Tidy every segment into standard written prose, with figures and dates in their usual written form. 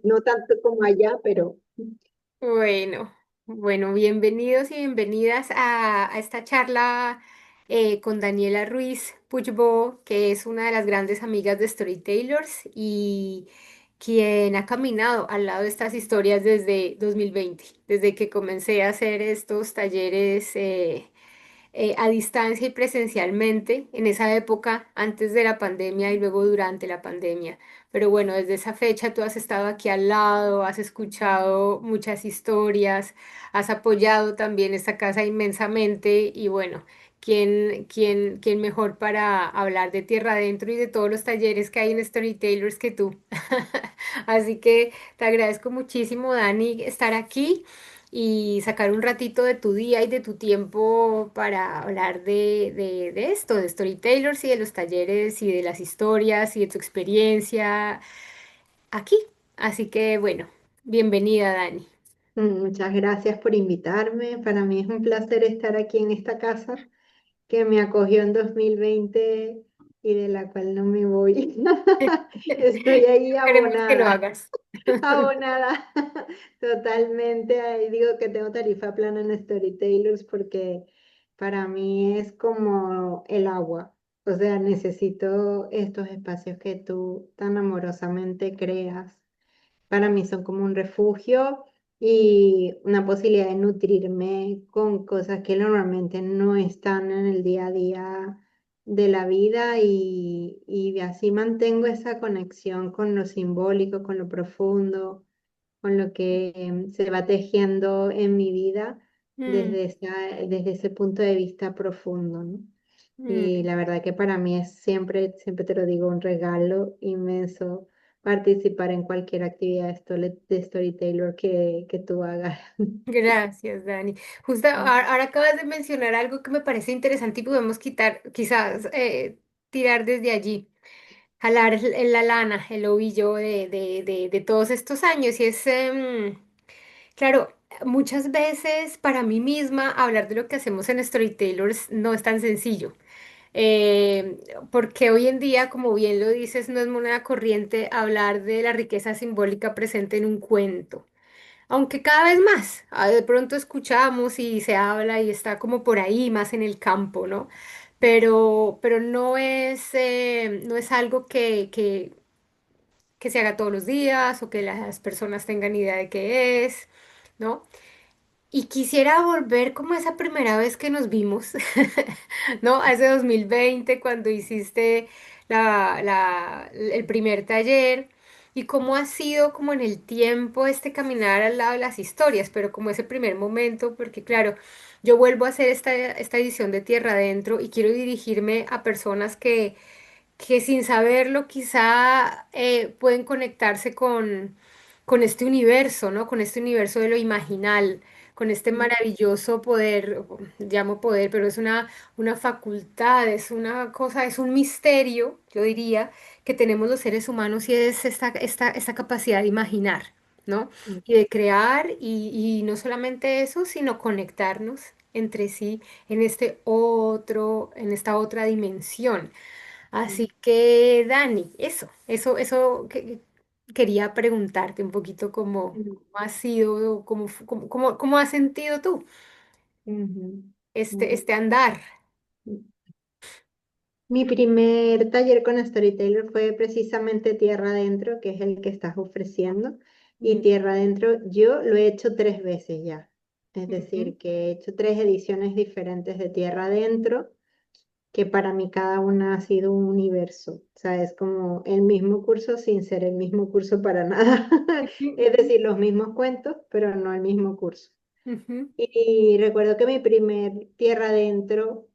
no tanto como allá, pero Bueno, bueno, bienvenidos y bienvenidas a esta charla con Daniela Ruiz Puigbo, que es una de las grandes amigas de Storytellers y quien ha caminado al lado de estas historias desde 2020, desde que comencé a hacer estos talleres a distancia y presencialmente en esa época, antes de la pandemia y luego durante la pandemia. Pero bueno, desde esa fecha tú has estado aquí al lado, has escuchado muchas historias, has apoyado también esta casa inmensamente y bueno, ¿quién mejor para hablar de tierra adentro y de todos los talleres que hay en Storytellers que tú? Así que te agradezco muchísimo, Dani, estar aquí y sacar un ratito de tu día y de tu tiempo para hablar de esto, de Storytellers y de los talleres y de las historias y de tu experiencia aquí. Así que bueno, bienvenida, Dani. muchas gracias por invitarme. Para mí es un placer estar aquí en esta casa que me acogió en 2020 y de la cual no me voy. Estoy ahí Queremos que lo abonada. hagas. Abonada, totalmente. Ahí digo que tengo tarifa plana en Storytellers porque para mí es como el agua. O sea, necesito estos espacios que tú tan amorosamente creas. Para mí son como un refugio y una posibilidad de nutrirme con cosas que normalmente no están en el día a día de la vida y así mantengo esa conexión con lo simbólico, con lo profundo, con lo que se va tejiendo en mi vida Mm, desde ese punto de vista profundo, ¿no? Y mm. la verdad que para mí es siempre, siempre te lo digo, un regalo inmenso participar en cualquier actividad de Storyteller que tú hagas. Gracias, Dani. Justo ahora acabas de mencionar algo que me parece interesante y podemos quitar, quizás tirar desde allí. Jalar la lana, el ovillo de todos estos años. Y es, claro, muchas veces para mí misma hablar de lo que hacemos en Storytellers no es tan sencillo. Eh, Porque hoy en día, como bien lo dices, no es moneda corriente hablar de la riqueza simbólica presente en un cuento. Aunque cada vez más, de pronto escuchamos y se habla y está como por ahí, más en el campo, ¿no? Pero no es algo que se haga todos los días o que las personas tengan idea de qué es, ¿no? Y quisiera volver como a esa primera vez que nos vimos, ¿no? A ese 2020 cuando hiciste el primer taller y cómo ha sido como en el tiempo este caminar al lado de las historias, pero como ese primer momento, porque claro, yo vuelvo a hacer esta edición de Tierra Adentro y quiero dirigirme a personas que sin saberlo quizá pueden conectarse con este universo, ¿no? Con este universo de lo imaginal, con este maravilloso poder, llamo poder, pero es una facultad, es una cosa, es un misterio, yo diría, que tenemos los seres humanos y es esta capacidad de imaginar, ¿no? Y de crear y no solamente eso, sino conectarnos entre sí en esta otra dimensión. Así que, Dani, eso que quería preguntarte un poquito cómo ha sido, cómo has sentido tú este andar. Mi primer taller con Storyteller fue precisamente Tierra Adentro, que es el que estás ofreciendo. Y Mm, Tierra Adentro yo lo he hecho 3 veces ya. Es ujú, decir, que he hecho 3 ediciones diferentes de Tierra Adentro, que para mí cada una ha sido un universo. O sea, es como el mismo curso sin ser el mismo curso para nada. Es ujú, decir, los mismos cuentos, pero no el mismo curso. ujú, Y recuerdo que mi primer Tierra Adentro,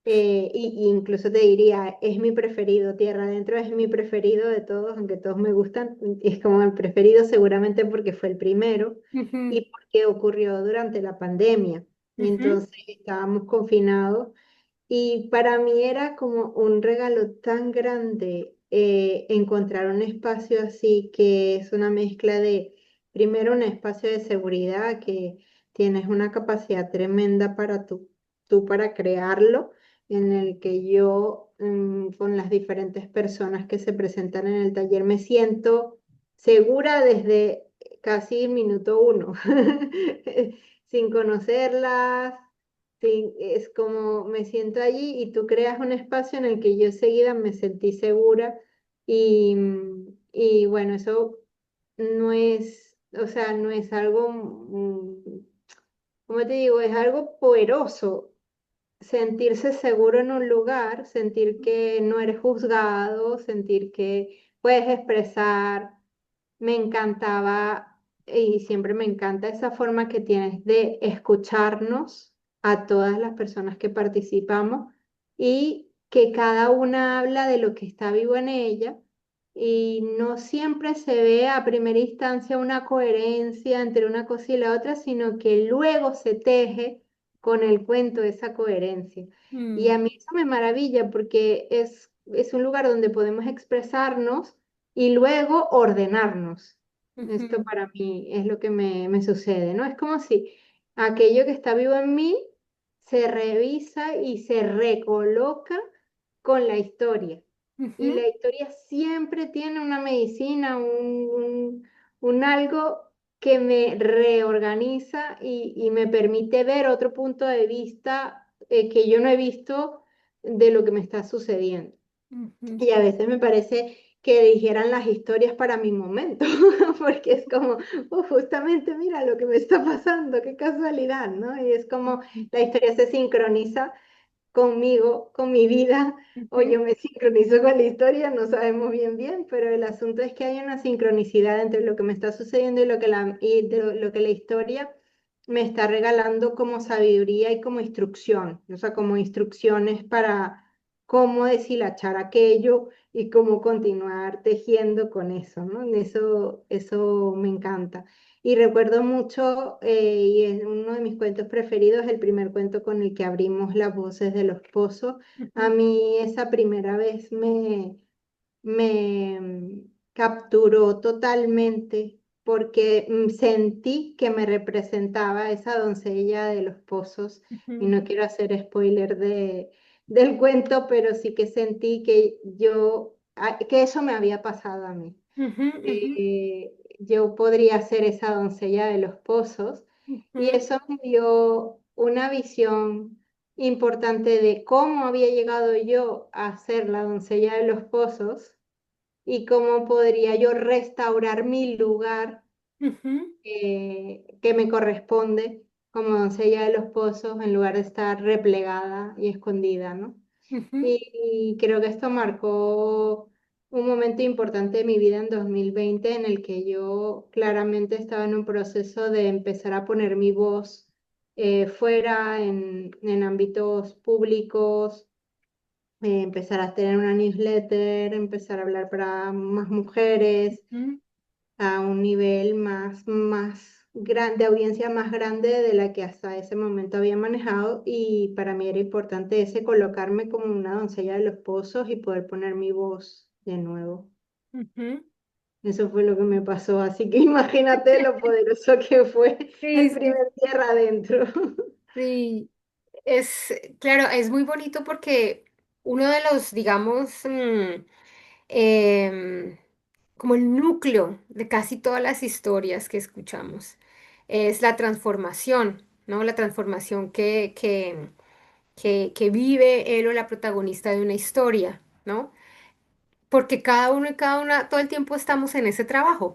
y incluso te diría, es mi preferido, Tierra Adentro es mi preferido de todos, aunque todos me gustan, es como el preferido seguramente porque fue el primero ujú, y porque ocurrió durante la pandemia. Y ujú, entonces estábamos confinados y para mí era como un regalo tan grande encontrar un espacio así que es una mezcla de, primero, un espacio de seguridad que tienes una capacidad tremenda para tú para crearlo, en el que yo con las diferentes personas que se presentan en el taller me siento. segura desde casi minuto uno, sin conocerlas, es como me siento allí y tú creas un espacio en el que yo seguida me sentí segura y, y bueno, eso no es, o sea, no es algo, como te digo, es algo poderoso sentirse seguro en un lugar, sentir que no eres juzgado, sentir que puedes expresar. Me encantaba y siempre me encanta esa forma que tienes de escucharnos a todas las personas que participamos y que cada una habla de lo que está vivo en ella y no siempre se ve a primera instancia una coherencia entre una cosa y la otra, sino que luego se teje con el cuento esa coherencia. Y a Mm, mí eso me maravilla porque es un lugar donde podemos expresarnos y luego ordenarnos. Esto ujú, para mí es lo que me sucede, ¿no? Es como si aquello que está vivo en mí se revisa y se recoloca con la historia. Y ujú, la historia siempre tiene una medicina, un algo que me reorganiza y me permite ver otro punto de vista que yo no he visto de lo que me está sucediendo. ujú, Y a veces me parece que dijeran las historias para mi momento, porque es como, justamente mira lo que me está pasando, qué casualidad, ¿no? Y es como ujú, la historia se sincroniza conmigo, con mi vida, o ujú, yo me sincronizo con la historia, no sabemos bien, pero el asunto es que hay una sincronicidad entre lo que me está sucediendo y lo que la historia me está regalando como sabiduría y como instrucción, o sea, como instrucciones para cómo deshilachar aquello y cómo continuar tejiendo con eso, ¿no? Eso me encanta. Y recuerdo mucho, y es uno de mis cuentos preferidos, el primer cuento con el que abrimos Las Voces de los Pozos. A ujú, mí esa primera vez me capturó totalmente porque sentí que me representaba esa doncella de los pozos. Y ujú, no quiero hacer spoiler del cuento, pero sí que sentí que que eso me había pasado a mí, ujú, ujú, yo podría ser esa doncella de los pozos y ujú, eso me dio una visión importante de cómo había llegado yo a ser la doncella de los pozos y cómo podría yo restaurar mi lugar ujú, que me corresponde como doncella de los pozos en lugar de estar replegada y escondida, ¿no? ujú, Y creo que esto marcó un momento importante de mi vida en 2020 en el que yo claramente estaba en un proceso de empezar a poner mi voz fuera en ámbitos públicos, empezar a tener una newsletter, empezar a hablar para más mujeres ujú, a un nivel más grande, audiencia más grande de la que hasta ese momento había manejado y para mí era importante ese colocarme como una doncella de los pozos y poder poner mi voz de nuevo. ujú. Eso fue lo que me pasó, así que imagínate lo poderoso que fue Sí, el sí, primer tierra adentro. sí. Es, claro, es muy bonito porque uno de los, digamos, em, como el núcleo de casi todas las historias que escuchamos es la transformación, ¿no? La transformación que vive él o la protagonista de una historia, ¿no? Porque cada uno y cada una, todo el tiempo estamos en ese trabajo,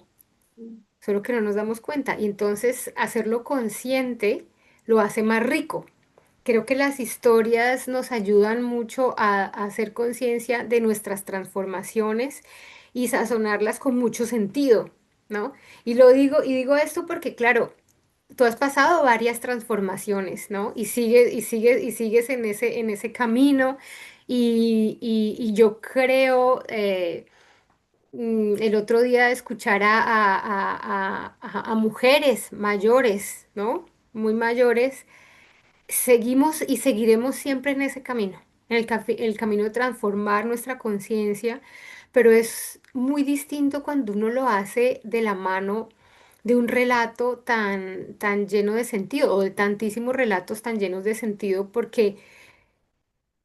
solo que no nos damos cuenta. Y entonces hacerlo consciente lo hace más rico. Creo que las historias nos ayudan mucho a hacer conciencia de nuestras transformaciones y sazonarlas con mucho sentido, ¿no? Y digo esto porque, claro, tú has pasado varias transformaciones, ¿no? Y sigues en ese camino. Y yo creo, el otro día escuchar a mujeres mayores, ¿no? Muy mayores, seguimos y seguiremos siempre en ese camino, en el camino de transformar nuestra conciencia, pero es muy distinto cuando uno lo hace de la mano de un relato tan lleno de sentido o de tantísimos relatos tan llenos de sentido, porque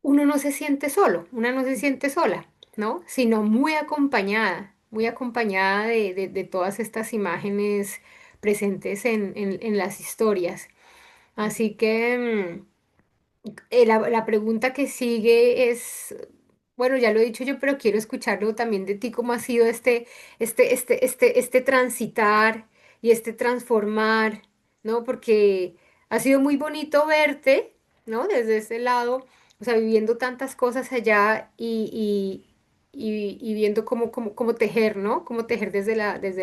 uno no se siente solo, una no se siente sola, ¿no? Sino muy acompañada. muy acompañada de todas estas imágenes presentes en las historias. Así que la pregunta que sigue es, bueno, ya lo he dicho yo, pero quiero escucharlo también de ti, cómo ha sido este transitar y este transformar, ¿no? Porque ha sido muy bonito verte, ¿no? Desde ese lado, o sea, viviendo tantas cosas allá y viendo cómo tejer, ¿no? Cómo tejer desde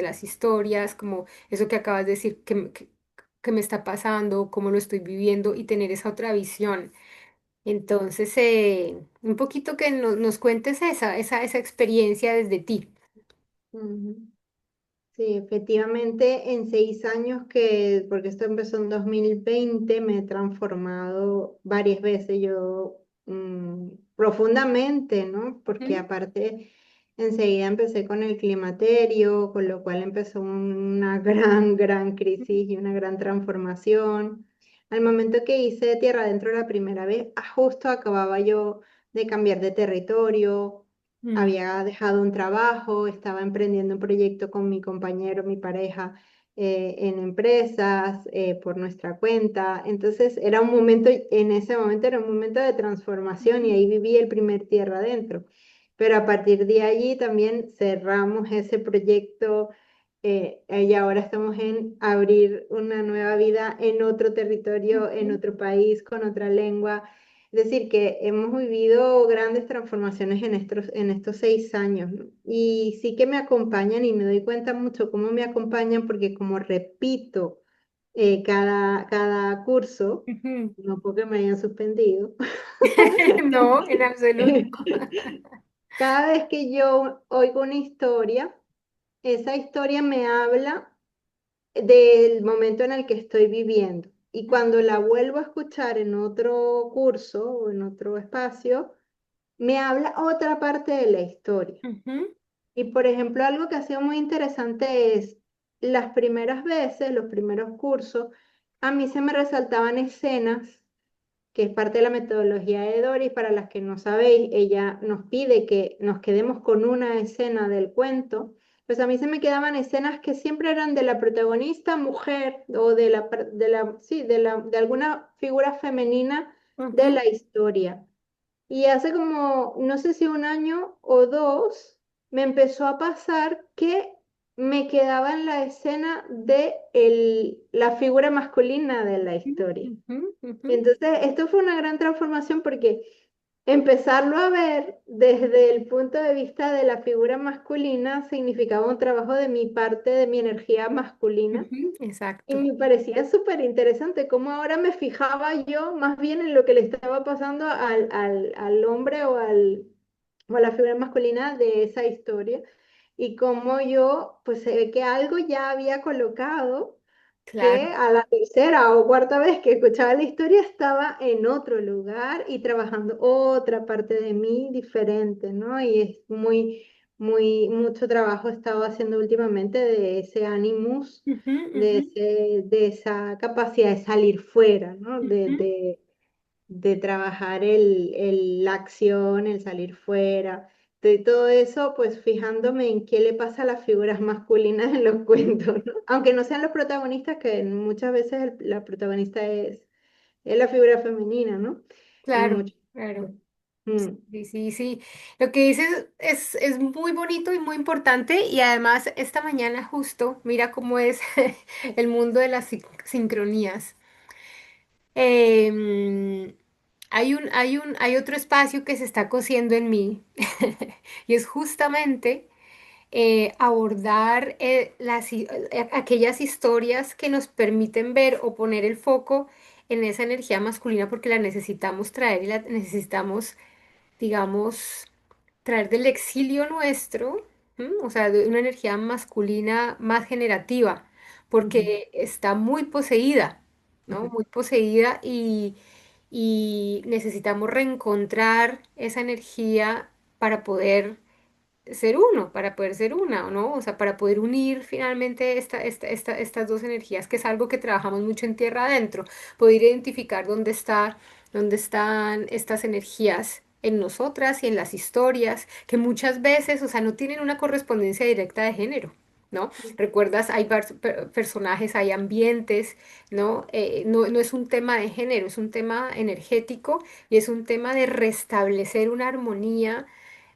las historias, como eso que acabas de decir, que me está pasando, cómo lo estoy viviendo y tener esa otra visión. Entonces, un poquito que nos cuentes esa experiencia desde ti. Ujú. Sí, efectivamente, en 6 años porque esto empezó en 2020, me he transformado varias veces yo profundamente, ¿no? Porque Ujú, aparte, enseguida empecé con el climaterio, con lo cual empezó una gran crisis y una gran transformación. Al momento que hice Tierra Adentro la primera vez, justo acababa yo de cambiar de territorio. mm, Había dejado un trabajo, estaba emprendiendo un proyecto con mi compañero, mi pareja, en empresas, por nuestra cuenta. Entonces era un momento, en ese momento era un momento de transformación y ujú, ahí viví el primer tierra adentro. Pero a partir de allí también cerramos ese proyecto, y ahora estamos en abrir una nueva vida en otro territorio, en ujú, otro país, con otra lengua. Es decir, que hemos vivido grandes transformaciones en estos 6 años, ¿no? Y sí que me acompañan y me doy cuenta mucho cómo me acompañan porque como repito cada curso, ujú. no porque me hayan suspendido, No, en absoluto. cada vez que yo oigo una historia, esa historia me habla del momento en el que estoy viviendo. Y cuando la vuelvo a escuchar en otro curso o en otro espacio, me habla otra parte de la historia. Ujú, Y por ejemplo, algo que ha sido muy interesante es las primeras veces, los primeros cursos, a mí se me resaltaban escenas, que es parte de la metodología de Doris. Para las que no sabéis, ella nos pide que nos quedemos con una escena del cuento. Pues a mí se me quedaban escenas que siempre eran de la protagonista mujer o sí, de alguna figura femenina de ujú, la historia. Y hace como, no sé si un año o dos, me empezó a pasar que me quedaba en la escena de la figura masculina de la historia. ujú, ujú, Entonces, esto fue una gran transformación porque empezarlo a ver desde el punto de vista de la figura masculina significaba un trabajo de mi parte, de mi energía masculina. ujú, Y exacto. me parecía súper interesante cómo ahora me fijaba yo más bien en lo que le estaba pasando al hombre o a la figura masculina de esa historia y cómo yo, pues se ve que algo ya había colocado que Claro. a la tercera o cuarta vez que escuchaba la historia estaba en otro lugar y trabajando otra parte de mí diferente, ¿no? Y es mucho trabajo he estado haciendo últimamente de ese animus, Ujú, de, ujú, de esa capacidad de salir fuera, ¿no? De, ujú, de, de trabajar la acción, el salir fuera, de todo eso, pues fijándome en qué le pasa a las figuras masculinas en los cuentos, ¿no? Aunque no sean los protagonistas, que muchas veces la protagonista es la figura femenina, ¿no? En claro, muchos claro. casos. Mm, Sí, sí, sí. Lo que dices es muy bonito y muy importante y además esta mañana justo, mira cómo es el mundo de las sincronías. Em, hay otro espacio que se está cosiendo en mí y es justamente abordar aquellas historias que nos permiten ver o poner el foco en esa energía masculina porque la necesitamos traer y la necesitamos, digamos, traer del exilio nuestro, ¿m? O sea, de una energía masculina más generativa, ujú, porque está muy poseída, ¿no? ujú, Muy poseída y necesitamos reencontrar esa energía para poder ser uno, para poder ser una, ¿no? O sea, para poder unir finalmente estas dos energías, que es algo que trabajamos mucho en tierra adentro, poder identificar dónde están estas energías en nosotras y en las historias, que muchas veces, o sea, no tienen una correspondencia directa de género, ¿no? Recuerdas, hay personajes, hay ambientes, ¿no? No es un tema de género, es un tema energético y es un tema de restablecer una armonía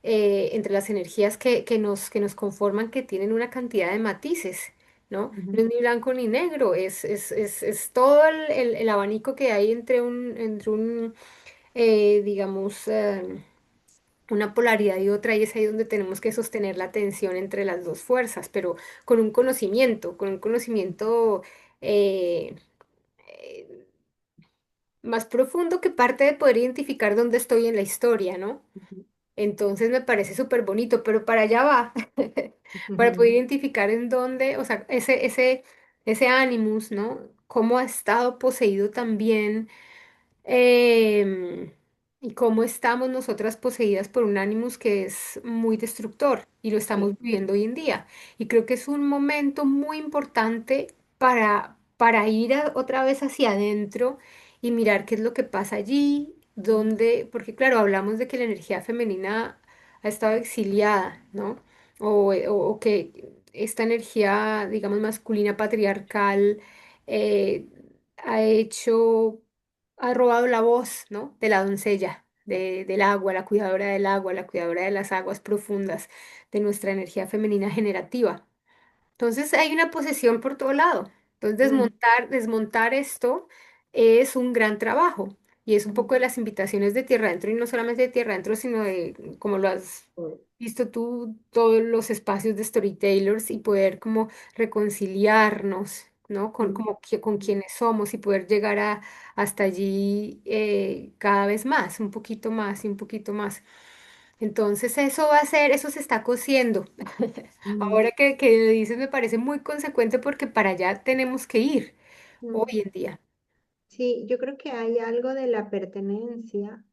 entre las energías que nos conforman, que tienen una cantidad de matices. ¿No? No Ujú, es ni blanco ni negro, es todo el abanico que hay entre un digamos, una polaridad y otra, y es ahí donde tenemos que sostener la tensión entre las dos fuerzas, pero con un conocimiento eh, eh, más profundo que parte de poder identificar dónde estoy en la historia, ¿no? ujú, Entonces me parece súper bonito, pero para allá va, para poder ujú, identificar en dónde, o sea, ese animus, ¿no? Cómo ha estado poseído también em, y cómo estamos nosotras poseídas por un ánimos que es muy destructor y lo estamos sí, viviendo hoy en día. Y creo que es un momento muy importante para ir otra vez hacia adentro y mirar qué es lo que pasa allí, dónde, porque claro, hablamos de que la energía femenina ha estado exiliada, ¿no? O que esta energía, digamos, masculina patriarcal ha hecho ha robado la voz, ¿no? De la doncella, del agua, la cuidadora del agua, la cuidadora de las aguas profundas, de nuestra energía femenina generativa. Entonces hay una posesión por todo lado. Entonces mm, desmontar esto es un gran trabajo y es un mm, poco de las invitaciones de Tierra Adentro y no solamente de Tierra Adentro, sino de, como lo has visto tú, todos los espacios de storytellers y poder como reconciliarnos, ¿no? Con, mm, como con quienes somos y poder llegar hasta allí cada vez más, un poquito más y un poquito más. Entonces eso va a ser, eso se está cociendo. mm, Ahora que dices me parece muy consecuente porque para allá tenemos que ir mm. hoy en día. Sí, yo creo que hay algo de la pertenencia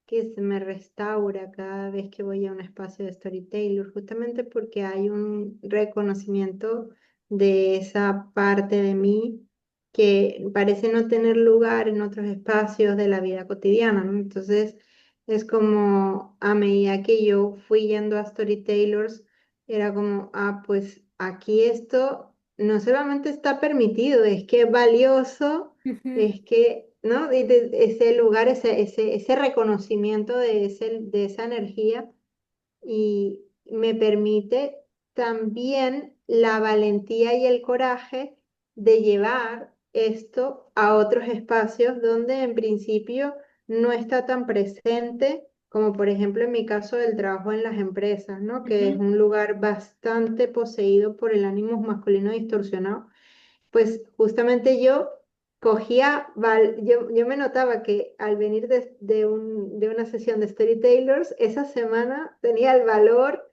que se me restaura cada vez que voy a un espacio de Storyteller, justamente porque hay un reconocimiento de esa parte de mí que parece no tener lugar en otros espacios de la vida cotidiana, ¿no? Entonces, es como a medida que yo fui yendo a Storytellers, era como, ah, pues aquí esto no solamente está permitido, es que es valioso, Ujú, es que, ¿no? Ese lugar, ese reconocimiento de esa energía y me permite también la valentía y el coraje de llevar esto a otros espacios donde en principio no está tan presente, como por ejemplo en mi caso del trabajo en las empresas, ¿no? Que es ujú, un lugar bastante poseído por el ánimo masculino distorsionado. Pues justamente yo yo me notaba que al venir de una sesión de Storytellers, esa semana tenía el valor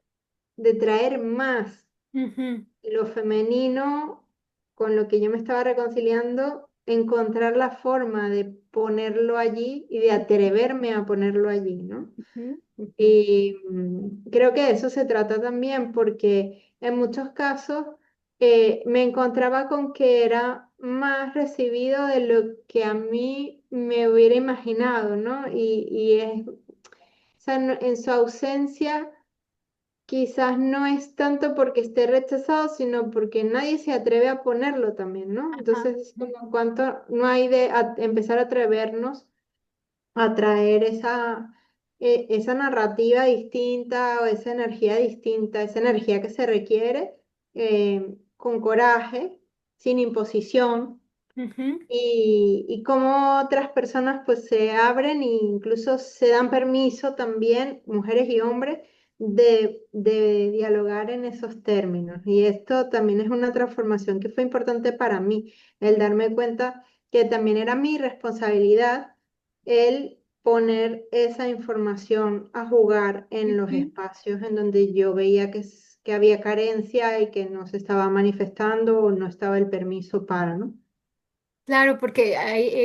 de traer más ujú, lo femenino con lo que yo me estaba reconciliando, encontrar la forma de ponerlo allí y de atreverme a ponerlo allí, ¿no? ujú, ujú, Y creo que de eso se trata también, porque en muchos casos me encontraba con que era más recibido de lo que a mí me hubiera imaginado, ¿no? O sea, en su ausencia quizás no es tanto porque esté rechazado, sino porque nadie se atreve a ponerlo también, ¿no? ajá, Entonces es como ujú, cuánto no hay de empezar a atrevernos atraer esa narrativa distinta o esa energía distinta, esa energía que se requiere con coraje, sin imposición, ujú, y cómo otras personas pues se abren e incluso se dan permiso también, mujeres y hombres, de dialogar en esos términos. Y esto también es una transformación que fue importante para mí, el darme cuenta que también era mi responsabilidad el poner esa información a jugar en los ujú. espacios en donde yo veía que había carencia y que no se estaba manifestando o no estaba el permiso para, ¿no? Claro, porque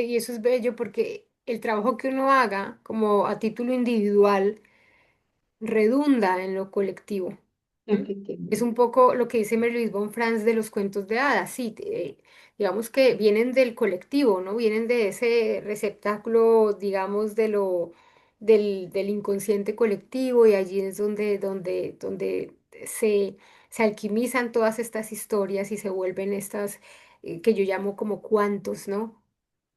y eso es bello porque el trabajo que uno haga como a título individual redunda en lo colectivo. ¿M? Es Efectivamente. un poco lo que dice Marie-Louise von Franz de los cuentos de hadas, sí, digamos que vienen del colectivo, ¿no? Vienen de ese receptáculo, digamos, del inconsciente colectivo y allí es donde se alquimizan todas estas historias y se vuelven estas que yo llamo como cuantos, ¿no?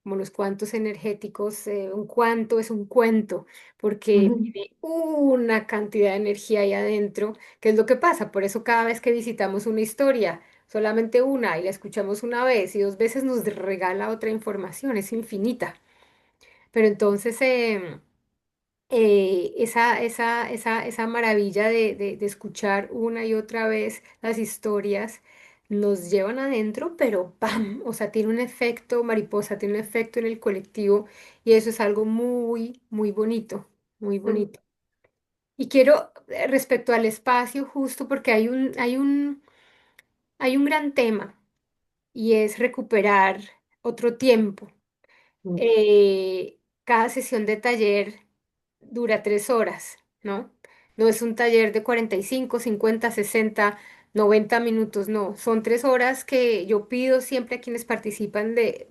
Como los cuantos energéticos. Un cuanto es un cuento porque Ujú. tiene una cantidad de energía ahí adentro, que es lo que pasa. Por eso cada vez que visitamos una historia, solamente una, y la escuchamos una vez y dos veces nos regala otra información, es infinita. Pero entonces esa maravilla de escuchar una y otra vez las historias nos llevan adentro, pero ¡pam! O sea, tiene un efecto mariposa, tiene un efecto en el colectivo y eso es algo muy, muy bonito, muy bonito. Y quiero, respecto al espacio, justo porque hay un gran tema y es recuperar otro tiempo. Cada sesión de taller dura 3 horas, ¿no? No es un taller de 45, 50, 60, 90 minutos, no. Son 3 horas que yo pido siempre a quienes participan de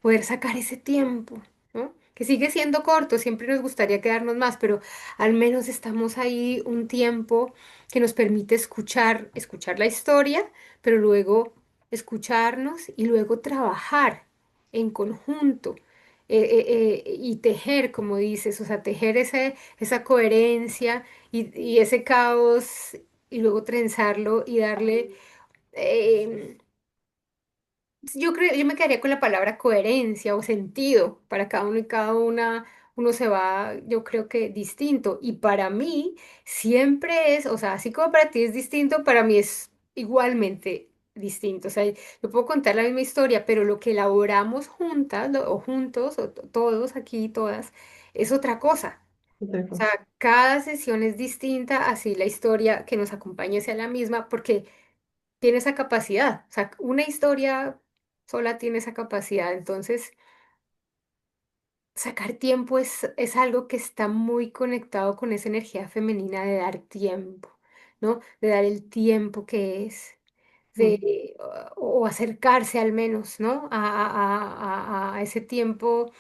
poder sacar ese tiempo, ¿no? Que sigue siendo corto, siempre nos gustaría quedarnos más, pero al menos estamos ahí un tiempo que nos permite escuchar la historia, pero luego escucharnos y luego trabajar en conjunto y tejer, como dices, o sea, tejer esa coherencia y ese caos y luego trenzarlo y darle, eh, yo me quedaría con la palabra coherencia o sentido para cada uno y cada una. Uno se va, yo creo que distinto. Y para mí siempre es, o sea, así como para ti es distinto, para mí es igualmente distinto. O sea, yo puedo contar la misma historia, pero lo que elaboramos juntas o juntos, o todos aquí, todas, es otra cosa. Otra O sea, cosa. cada sesión es distinta, así la historia que nos acompañe sea la misma, porque tiene esa capacidad. O sea, una historia sola tiene esa capacidad. Entonces, sacar tiempo es algo que está muy conectado con esa energía femenina de dar tiempo, ¿no? De dar el tiempo que es, Mm, o acercarse al menos, ¿no? A ese tiempo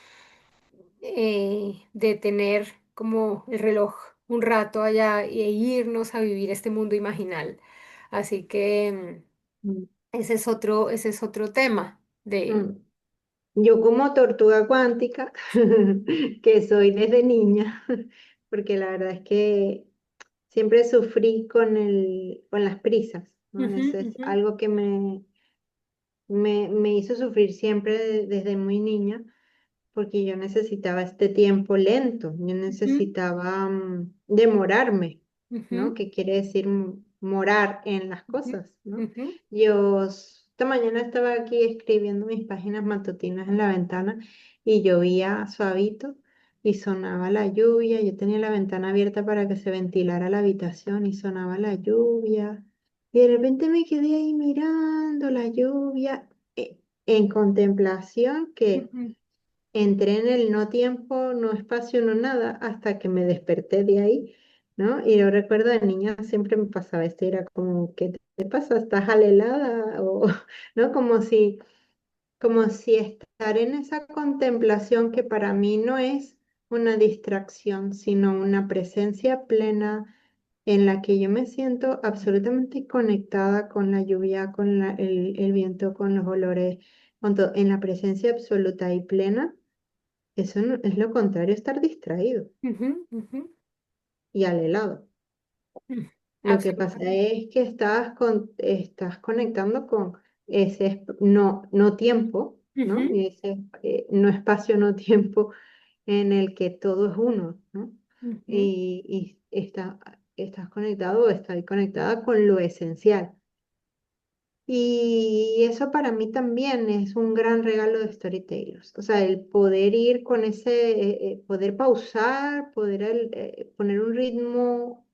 de tener como el reloj un rato allá e irnos a vivir este mundo imaginal. Así que mm, ese es otro tema de... mm. Yo como tortuga cuántica, que soy desde niña, porque la verdad es que siempre sufrí con las prisas, ¿no? Ujú, Eso es ujú, algo que me hizo sufrir siempre desde muy niña, porque yo necesitaba este tiempo lento, yo ujú, necesitaba demorarme, ¿no? ujú, Que quiere decir morar en las ujú, cosas, ¿no? ujú, Esta mañana estaba aquí escribiendo mis páginas matutinas en la ventana y llovía suavito y sonaba la lluvia. Yo tenía la ventana abierta para que se ventilara la habitación y sonaba la lluvia. Y de repente me quedé ahí mirando la lluvia en contemplación que ujú, entré en el no tiempo, no espacio, no nada, hasta que me desperté de ahí, ¿no? Y yo recuerdo de niña siempre me pasaba esto, era como, ¿qué te pasa? ¿Estás alelada? O, ¿no? Como si estar en esa contemplación que para mí no es una distracción, sino una presencia plena en la que yo me siento absolutamente conectada con la lluvia, con el viento, con los olores, en la presencia absoluta y plena. Eso es lo contrario a estar distraído ujú, ujú, y alelado. ujú. Lo que pasa Absolutamente. es que estás conectando con ese no tiempo, ¿no? Ujú, Y ese no espacio, no tiempo en el que todo es uno, ¿no? ujú, Y estás conectado o estás conectada con lo esencial. Y eso para mí también es un gran regalo de Storytellers. O sea, el poder ir con poder pausar, poder poner un ritmo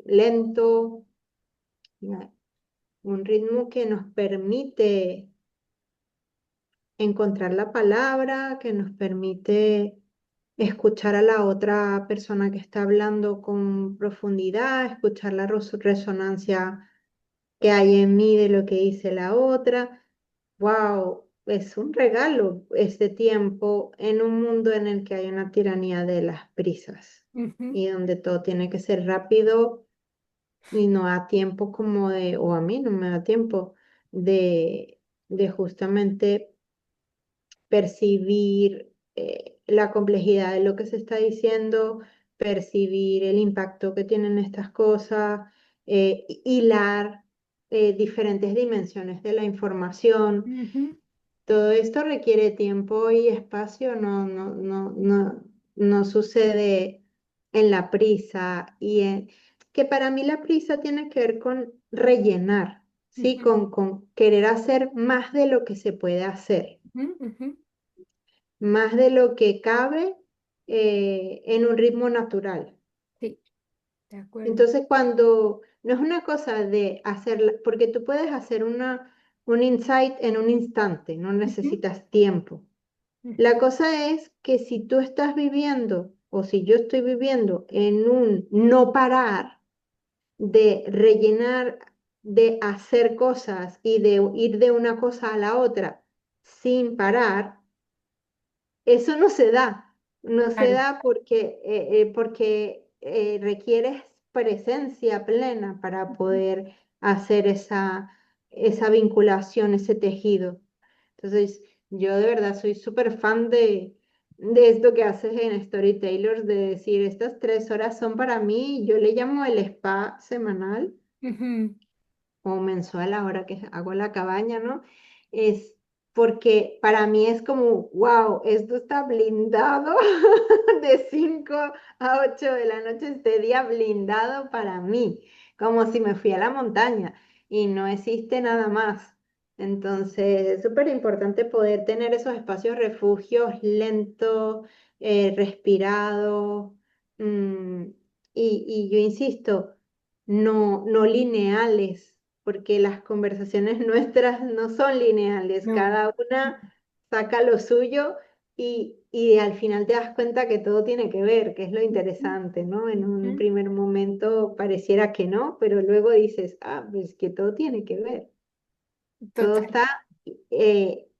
lento, ya, un ritmo que nos permite encontrar la palabra, que nos permite escuchar a la otra persona que está hablando con profundidad, escuchar la resonancia que hay en mí de lo que dice la otra. Wow. es un regalo este tiempo en un mundo en el que hay una tiranía de las prisas Ujú, y donde todo tiene que ser rápido y no da tiempo como de, o a mí no me da tiempo de justamente percibir la complejidad de lo que se está diciendo, percibir el impacto que tienen estas cosas, hilar diferentes dimensiones de la información. ujú, Todo esto requiere tiempo y espacio, no sucede en la prisa que para mí la prisa tiene que ver con rellenar, ¿sí? ujú, Con querer hacer más de lo que se puede hacer, ujú, ujú. más de lo que cabe en un ritmo natural. Sí, de acuerdo. Entonces, cuando no es una cosa de hacerla, porque tú puedes hacer un insight en un instante, no Ujú, necesitas tiempo. La ujú, cosa es que si tú estás viviendo o si yo estoy viviendo en un no parar de rellenar, de hacer cosas y de ir de una cosa a la otra sin parar, eso no se da. No se claro. da porque requieres presencia plena para Ujú, poder hacer esa vinculación, ese tejido. Entonces, yo de verdad soy súper fan de esto que haces en Storytellers, de decir, estas 3 horas son para mí, yo le llamo el spa semanal ujú, o mensual ahora que hago la cabaña, ¿no? Es porque para mí es como, wow, esto está blindado de 5 a 8 de la noche, este día blindado para mí, como si me fui a la montaña y no existe nada más. Entonces, es súper importante poder tener esos espacios refugios lentos, respirados, mm, y yo insisto, no lineales, porque las conversaciones nuestras no son lineales, no. cada una saca lo suyo y al final te das cuenta que todo tiene que ver, que es lo Ujú, interesante, ¿no? En un ujú. primer momento pareciera que no, pero luego dices, ah, pues que todo tiene que ver, todo Total. está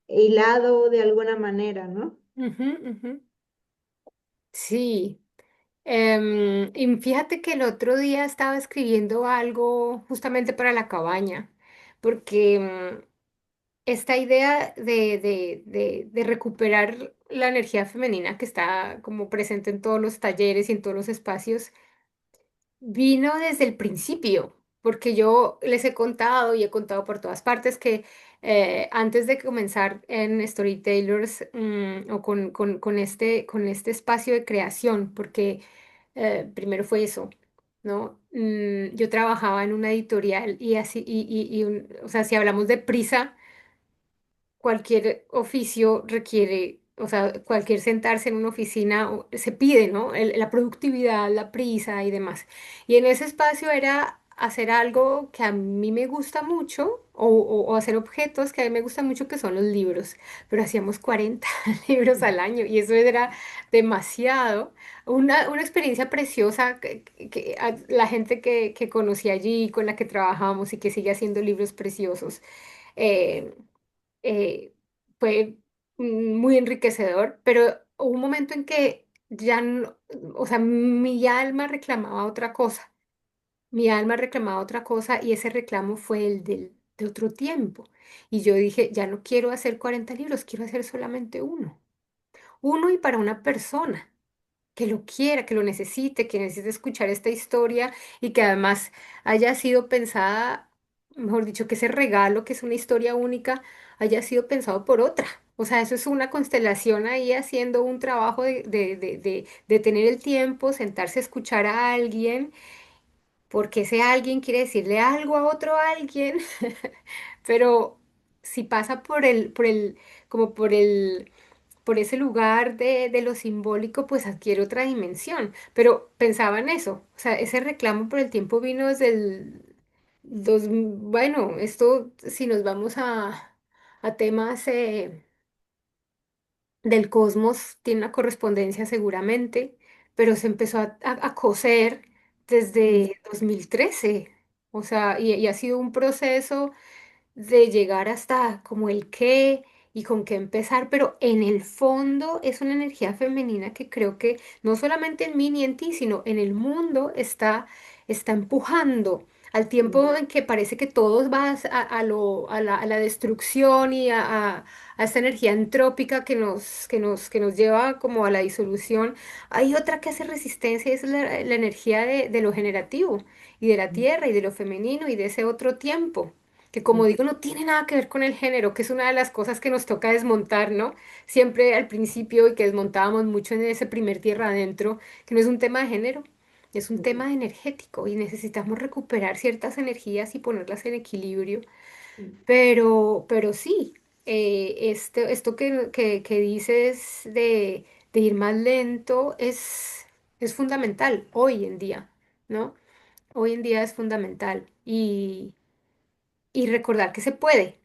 hilado de alguna manera, ¿no? Ujú, ujú. Sí. Y fíjate que el otro día estaba escribiendo algo justamente para la cabaña, porque esta idea de recuperar la energía femenina que está como presente en todos los talleres y en todos los espacios, vino desde el principio, porque yo les he contado y he contado por todas partes que antes de comenzar en Storytellers o con este espacio de creación, porque primero fue eso, ¿no? Yo trabajaba en una editorial y así, o sea, si hablamos de prisa, cualquier oficio requiere, o sea, cualquier sentarse en una oficina se pide, ¿no? La productividad, la prisa y demás. Y en ese espacio era hacer algo que a mí me gusta mucho o hacer objetos que a mí me gustan mucho, que son los libros. Pero hacíamos 40 libros al año y eso era demasiado. Una experiencia preciosa la gente que conocí allí, con la que trabajábamos y que sigue haciendo libros preciosos. eh, eh, Fue muy enriquecedor, pero hubo un momento en que ya no, o sea, mi alma reclamaba otra cosa, mi alma reclamaba otra cosa y ese reclamo fue de otro tiempo. Y yo dije, ya no quiero hacer 40 libros, quiero hacer solamente uno y para una persona que lo quiera, que necesite escuchar esta historia y que además haya sido pensada, mejor dicho, que ese regalo, que es una historia única, haya sido pensado por otra. O sea, eso es una constelación ahí haciendo un trabajo de tener el tiempo, sentarse a escuchar a alguien, porque ese alguien quiere decirle algo a otro alguien, pero si pasa como por ese lugar de lo simbólico, pues adquiere otra dimensión. Pero pensaba en eso, o sea, ese reclamo por el tiempo vino desde bueno, esto si nos vamos a temas del cosmos, tiene una correspondencia seguramente, pero se empezó a coser Mm. desde 2013. O sea, y ha sido un proceso de llegar hasta como el qué y con qué empezar, pero en el fondo es una energía femenina que creo que no solamente en mí ni en ti, sino en el mundo está empujando. Al mm, tiempo en que parece que todo va a la destrucción y a esta energía entrópica que nos lleva como a la disolución, hay otra que hace resistencia, y es la energía de lo generativo y de la mm, tierra y de lo femenino y de ese otro tiempo, que como mm, digo, no tiene nada que ver con el género, que es una de las cosas que nos toca desmontar, ¿no? Siempre al principio y que desmontábamos mucho en ese primer tierra adentro, que no es un tema de género. Es un mm, tema energético y necesitamos recuperar ciertas energías y ponerlas en equilibrio. mm, Pero sí, esto que dices de ir más lento es fundamental hoy en día, ¿no? Hoy en día es fundamental y recordar que se puede,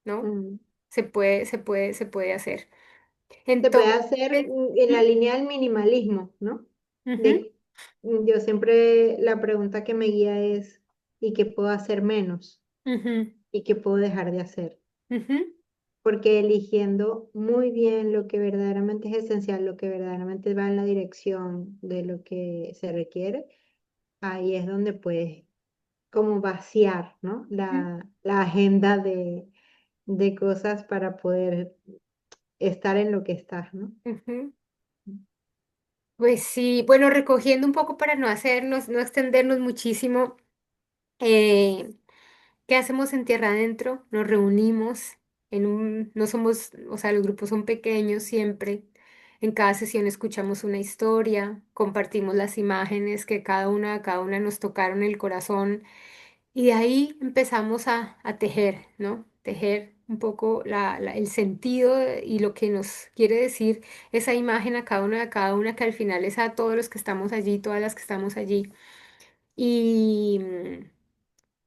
¿no? mm. Se puede hacer. Se puede Entonces, hacer en la ¿mm? línea del minimalismo, ¿no? Ujú, De, yo siempre la pregunta que me guía es, ¿y qué puedo hacer menos? ujú, ¿Y qué puedo dejar de hacer? ujú, Porque eligiendo muy bien lo que verdaderamente es esencial, lo que verdaderamente va en la dirección de lo que se requiere, ahí es donde puedes como vaciar, ¿no? La agenda de cosas para poder estar en lo que estás, ¿no? ujú. Pues sí, bueno, recogiendo un poco para no extendernos muchísimo. eh, ¿Qué hacemos en Tierra Adentro? Nos reunimos no somos, o sea, los grupos son pequeños siempre. En cada sesión escuchamos una historia, compartimos las imágenes que cada una nos tocaron el corazón y de ahí empezamos a tejer, ¿no? Tejer un poco el sentido y lo que nos quiere decir esa imagen a cada una, que al final es a todos los que estamos allí, todas las que estamos allí. Y,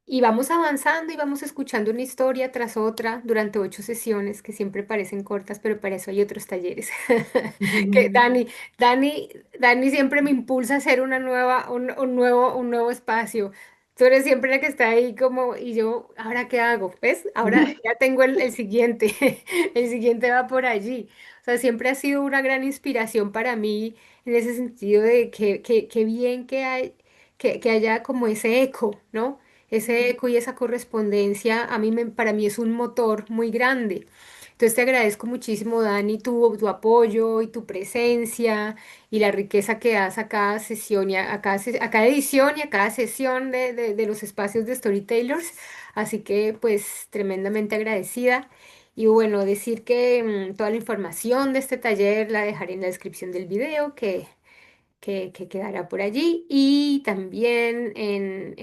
y vamos avanzando y vamos escuchando una historia tras otra durante 8 sesiones que siempre parecen cortas, pero para eso hay otros talleres. Que Dani siempre me impulsa a hacer un nuevo espacio. Tú eres siempre la que está ahí como, y yo, ¿ahora qué hago? ¿Ves? Ahora ya tengo el siguiente. El siguiente va por allí. O sea, siempre ha sido una gran inspiración para mí en ese sentido de que bien que hay, que haya como ese eco, ¿no? Ese eco y esa correspondencia para mí es un motor muy grande. Entonces te agradezco muchísimo, Dani, tu apoyo y tu presencia y la riqueza que das a cada sesión y a cada edición y a cada sesión de los espacios de Storytellers. Así que pues tremendamente agradecida. Y bueno, decir que toda la información de este taller la dejaré en la descripción del video, que quedará por allí y también en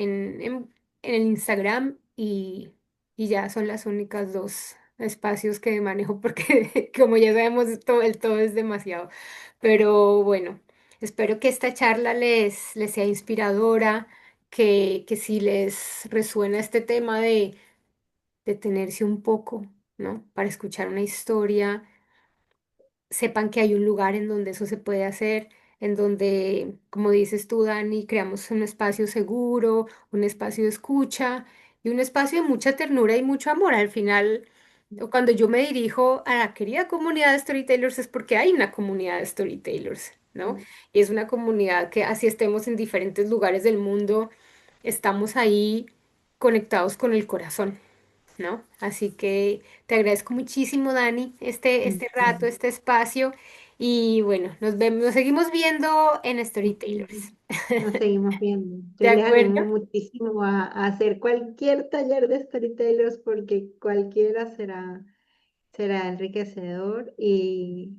el Instagram y ya son las únicas dos espacios que manejo porque como ya sabemos el todo es demasiado. Pero bueno, espero que esta charla les sea inspiradora, que si les resuena este tema de detenerse un poco, ¿no? Para escuchar una historia sepan que hay un lugar en donde eso se puede hacer, en donde, como dices tú, Dani, creamos un espacio seguro, un espacio de escucha y un espacio de mucha ternura y mucho amor. Al final, cuando yo me dirijo a la querida comunidad de storytellers es porque hay una comunidad de storytellers, ¿no? Y es una comunidad que así estemos en diferentes lugares del mundo, estamos ahí conectados con el corazón. ¿No? Así que te agradezco muchísimo, Dani, este rato, este espacio. Y bueno, nos seguimos viendo en Storytellers. Nos seguimos viendo. ¿De Yo les acuerdo? animo muchísimo a hacer cualquier taller de storytellers porque cualquiera será enriquecedor y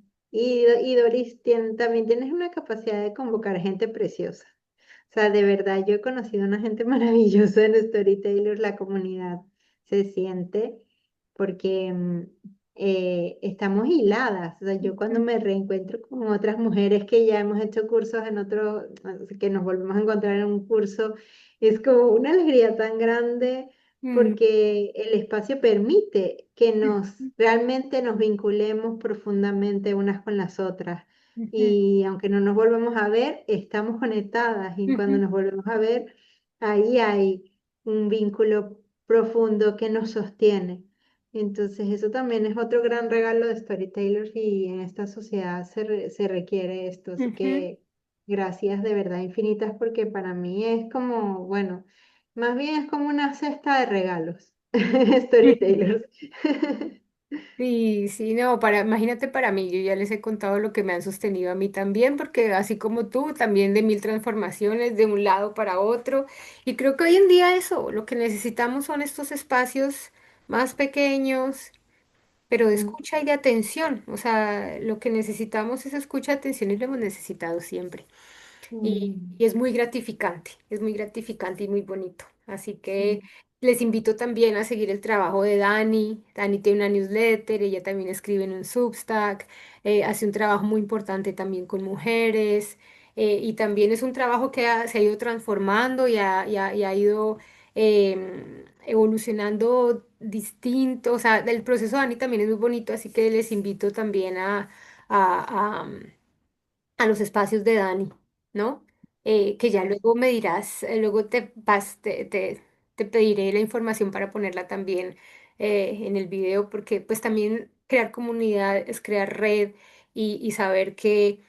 Doris, también tienes una capacidad de convocar gente preciosa. O sea, de verdad, yo he conocido una gente maravillosa en Storytellers, la comunidad se siente porque estamos hiladas. O sea, yo cuando Ujú, me reencuentro con otras mujeres que ya hemos hecho cursos en otro, que nos volvemos a encontrar en un curso, es como una alegría tan grande mm, porque el espacio permite que ujú, realmente nos vinculemos profundamente unas con las otras. ujú, Y aunque no nos volvamos a ver, estamos conectadas y cuando ujú. nos volvemos a ver, ahí hay un vínculo profundo que nos sostiene. Entonces eso también es otro gran regalo de Storytelers y en esta sociedad se requiere esto. Así Ujú. que gracias de verdad infinitas porque para mí es como, bueno, más bien es como una cesta de regalos. Storytelers. Sí, sí, no, imagínate para mí, yo ya les he contado lo que me han sostenido a mí también, porque así como tú, también de mil transformaciones de un lado para otro, y creo que hoy en día eso, lo que necesitamos son estos espacios más pequeños, pero de Mm, escucha y de atención, o sea, lo que necesitamos es escucha, atención y lo hemos necesitado siempre. mm, Y es muy gratificante y muy bonito. Así mm, que les invito también a seguir el trabajo de Dani. Dani tiene una newsletter, ella también escribe en un Substack, hace un trabajo muy importante también con mujeres, y también es un trabajo que se ha ido transformando y ha ido evolucionando distinto. O sea, el proceso de Dani también es muy bonito, así que les invito también a, a los espacios de Dani, ¿no? Que ya gracias. luego me dirás, luego te pediré la información para ponerla también en el video, porque pues también crear comunidad es crear red y saber que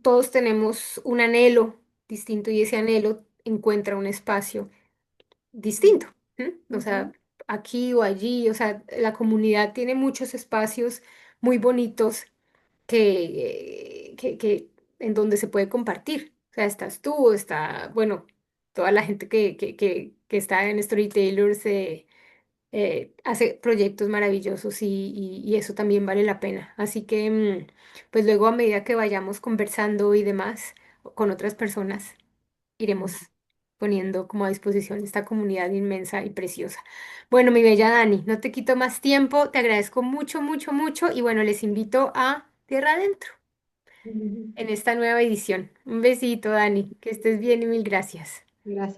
todos tenemos un anhelo distinto y ese anhelo encuentra un espacio distinto. ¿M? O sea, Ujú, aquí o allí, o sea, la comunidad tiene muchos espacios muy bonitos que en donde se puede compartir. O sea, estás tú, está, bueno, toda la gente que está en Storytelers hace proyectos maravillosos y eso también vale la pena. Así que, pues luego a medida que vayamos conversando y demás con otras personas, iremos mm, poniendo como a disposición esta comunidad inmensa y preciosa. Bueno, mi bella Dani, no te quito más tiempo, te agradezco mucho, mucho, mucho y bueno, les invito a Tierra Adentro mm. en esta nueva edición. Un besito, Dani, que estés bien y mil gracias. Gracias.